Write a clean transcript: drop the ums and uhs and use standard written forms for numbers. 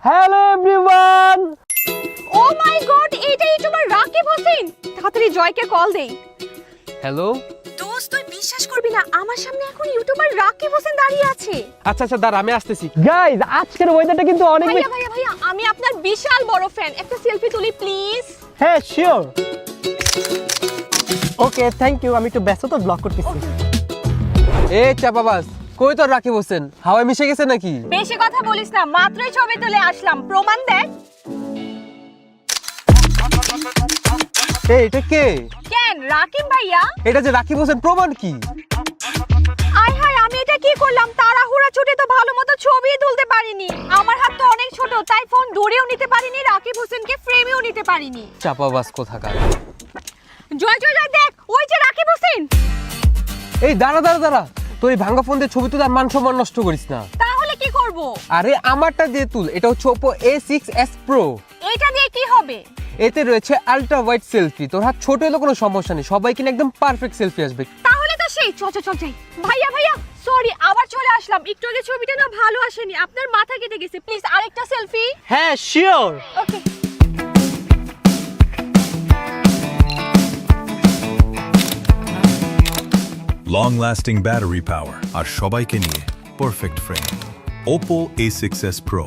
Hello everyone. Oh my god, এটা YouTuber Rakib Hossain. তাড়াতাড়ি জয়কে কল দেই। হ্যালো। দোস্ত তুই বিশ্বাস করবি না, আমার সামনে এখন ইউটিউবার রাকিব হোসেন দাঁড়িয়ে আছে। আচ্ছা আচ্ছা দাঁড়া, আমি আসতেছি। গাইস, আজকের ওয়েদারটা কিন্তু অনেক ভাইয়া আমি আপনার বিশাল বড় ফ্যান, একটা সেলফি তুলি প্লিজ। হ্যাঁ শিওর। ওকে থ্যাংক ইউ, আমি একটু ব্যস্ত তো, ব্লগ করতেছি। এ চাপাবাস, কই তোর রাকিব হোসেন? হাওয়ায় মিশে গেছে নাকি? বেশি কথা বলিস না, মাত্রই ছবি তুলে আসলাম, প্রমাণ দেখ। এটা কে? কেন রাকিব ভাইয়া? এটা যে রাকিব হোসেন, প্রমাণ কি? আয় হায়, আমি এটা কি করলাম? তাড়াহুড়া ছুটে তো ভালো মতো ছবি তুলতে পারিনি। আমার হাত তো অনেক ছোট, তাই ফোন দূরেও নিতে পারিনি, রাকিব হোসেনকে ফ্রেমেও নিতে পারিনি। চাপাবাস কোথাকার। জয় জয় জয়, দেখ ওই যে রাকিব হোসেন। এই দাঁড়া দাঁড়া দাঁড়া, তোর এই ভাঙা ফোন দিয়ে ছবি তুলে আর মান সম্মান নষ্ট করিস না। তাহলে কি করব? আরে আমারটা দিয়ে তুল, এটা হচ্ছে Oppo A6s Pro। এটা দিয়ে কি হবে? এতে রয়েছে আলট্রা ওয়াইড সেলফি। তোর হাত ছোট হলে কোনো সমস্যা নেই, সবাই কিনা একদম পারফেক্ট সেলফি আসবে। তাহলে তো সেই, চল চল চল যাই। ভাইয়া সরি, আবার চলে আসলাম। একটু আগে ছবিটা না ভালো আসেনি, আপনার মাথা কেটে গেছে, প্লিজ আরেকটা সেলফি। হ্যাঁ শিওর। ওকে। লং লাস্টিং ব্যাটারি পাওয়ার আর সবাইকে নিয়ে perfect frame Oppo A6s Pro।